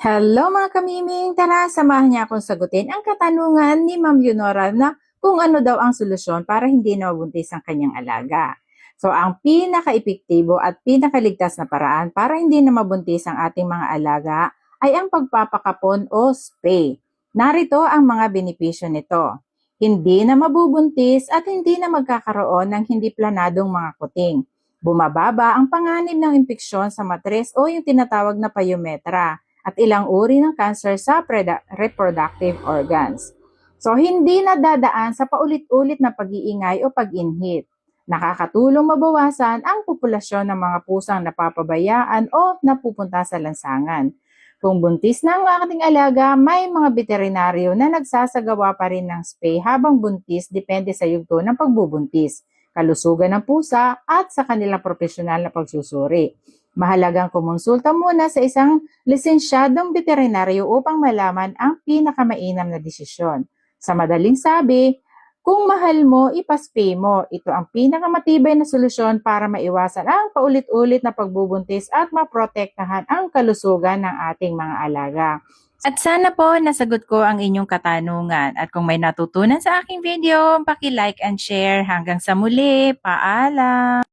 Hello mga kamiming! Tara, samahan niya akong sagutin ang katanungan ni Ma'am Yunora na kung ano daw ang solusyon para hindi na mabuntis ang kanyang alaga. So, ang pinaka-epektibo at pinakaligtas na paraan para hindi na mabuntis ang ating mga alaga ay ang pagpapakapon o spay. Narito ang mga benepisyo nito. Hindi na mabubuntis at hindi na magkakaroon ng hindi planadong mga kuting. Bumababa ang panganib ng impeksyon sa matres o yung tinatawag na pyometra at ilang uri ng cancer sa reproductive organs. So, hindi na dadaan sa paulit-ulit na pag-iingay o pag-inhit. Nakakatulong mabawasan ang populasyon ng mga pusang napapabayaan o napupunta sa lansangan. Kung buntis na ang ating alaga, may mga veterinaryo na nagsasagawa pa rin ng spay habang buntis depende sa yugto ng pagbubuntis, kalusugan ng pusa at sa kanilang profesional na pagsusuri. Mahalagang kumonsulta muna sa isang lisensyadong veterinaryo upang malaman ang pinakamainam na desisyon. Sa madaling sabi, kung mahal mo, ipaspay mo. Ito ang pinakamatibay na solusyon para maiwasan ang paulit-ulit na pagbubuntis at maprotektahan ang kalusugan ng ating mga alaga. At sana po nasagot ko ang inyong katanungan. At kung may natutunan sa aking video, paki-like and share. Hanggang sa muli, paalam!